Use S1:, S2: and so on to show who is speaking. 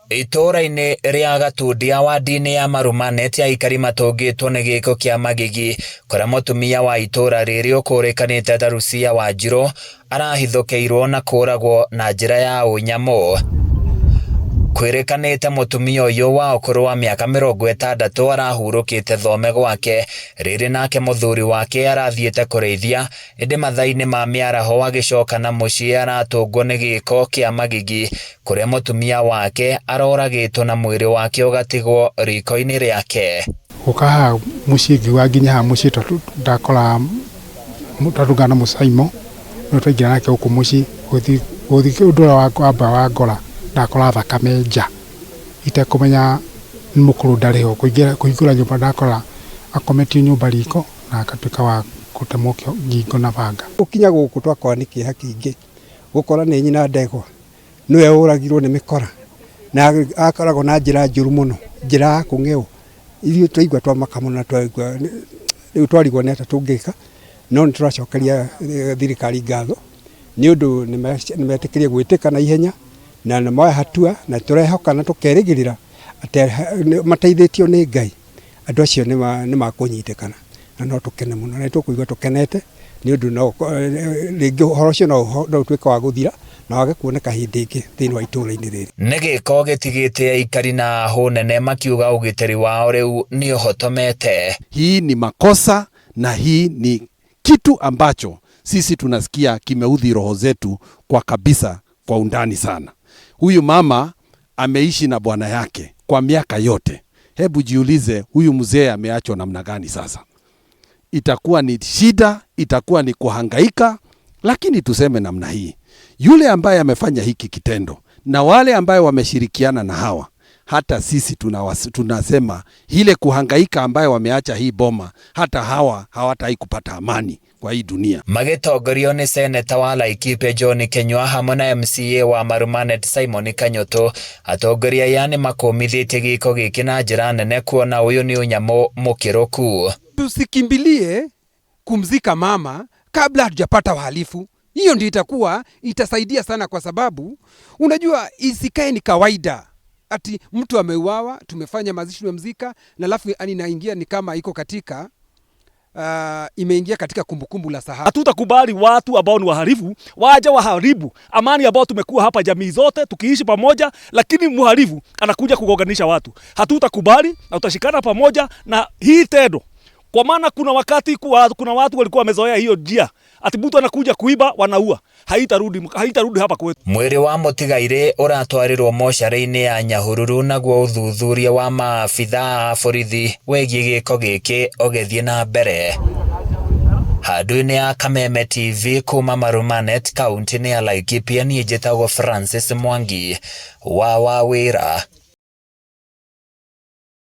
S1: Itora-ini ria Gatundia wadi-ini ya Marumanet aikari matũngĩtwo nĩ gĩko kĩa magigi kũrĩa mũtumia wa itora rĩrĩ ũkũrĩkanĩte ta Rucia Wanjiru arahithũkĩirwo na kũragwo na njĩra ya ũnyamũ. Kwĩrĩkanĩte mũtumia ũyũ wa ũkũrũ wa mĩaka 60 arahurũkĩte thome gwake rĩrĩ nake mũthuri wake arathiĩte kũrĩithia ĩndĩ mathaa-inĩ ma mĩaraho agĩcoka na mũciĩ aratũngwo nĩ gĩko kĩa magigi kũrĩa mũtumia wake aroragĩtwo na mwĩrĩ wake ũgatigwo riko-inĩ rĩake.
S2: Gũkaha mũciĩ ngiuga nginya ha mũciĩ ndakora mũtarunga na mũcaimo no twaingĩra nake gũkũ mũciĩ gũthiĩ ũndũ wamba wa ngora ndakora thakame nja itekũmenya nĩ mũkũrũ ndarĩ ho kũhingũra nyũmba ndakora akometio nyũmba riko na akatuĩka wa gũtemwo ngingo na banga.
S3: Ũkinya gũkũ twakora nĩ kĩeha kĩingĩ gũkora nĩ nyina ndegwa nĩwe ũragirwo nĩ mĩkora na akoragwo na njĩra njũru mũno, njĩra ya kũng'eũ. Ithuĩ twaigua twamaka mũno na twaigua rĩu twarigwo nĩ atĩa tũngĩka, no nĩ tũracokeria thirikari ngatho nĩ ũndũ nĩ metĩkĩrie gwĩtĩka na ihenya na nĩ moya hatua na tũrehoka na tũkerĩgĩrĩra atĩ mateithĩtio nĩ Ngai andũ acio nĩ makũnyitĩkana na no tũkene mũno na tũkũigua tũkenete nĩ ũndũ no rĩngĩ ũhoro ũcio no ũtuĩke wa gũthira na wage kuoneka hĩndĩ ĩngĩ thĩinĩ wa itũũra-inĩ rĩrĩ.
S1: Nĩ gĩko gĩtigĩte aikari na hũ nene makiuga ũgitĩri wao rĩu nĩ ũhotomete.
S4: Hii ni makosa na hii ni kitu ambacho sisi tunasikia kimeudhi roho zetu kwa kabisa, kwa undani sana. Huyu mama ameishi na bwana yake kwa miaka yote. Hebu jiulize huyu mzee ameachwa namna gani sasa? Itakuwa ni shida, itakuwa ni kuhangaika, lakini tuseme namna hii. Yule ambaye amefanya hiki kitendo na wale ambaye wameshirikiana na hawa, hata sisi tunasema ile kuhangaika ambaye wameacha hii boma, hata hawa hawatai kupata amani kwa hii dunia.
S1: Magĩtongorio nĩ seneta wa Laikipia John Kenyua hamwe na MCA wa Marumanet Simon Kanyoto. Atongoria aya nĩ makũmithĩtie gĩko gĩkĩ na njĩra nene kuona ũyũ nĩ ũnyamũ mũkĩrũku.
S5: Tusikimbilie kumzika mama kabla hatujapata wahalifu. Hiyo ndio itasaidia sana, kwa sababu unajua isikae ni kawaida ati mtu ameuawa, tumefanya mazishi tumemzika na alafu inaingia ni kama iko katika imeingia katika kumbukumbu la sahau.
S6: Hatutakubali watu ambao ni wahalifu waje waharibu amani ambao tumekuwa hapa jamii zote tukiishi pamoja, lakini mhalifu anakuja kugonganisha watu. Hatutakubali na tutashikana pamoja na hii tendo. Kwa maana kuna wakati kuna watu walikuwa wamezoea hiyo njia. Ati mtu anakuja kuiba wanaua. Haitarudi hapa kwetu.
S1: Mwĩrĩ wa mũtigairĩ ũratwarirwo mocarĩ-inĩ ya Nyahururu naguo ũthuthuria wa maabithaa a borithi wĩgiĩ gĩko gĩkĩ ũgĩthiĩ na mbere. Handũ-inĩ ya Kameme TV kuma Marumanet kaunti-inĩ ya Laikipia, niĩ njĩtagwo Francis Mwangi wa Wawĩra.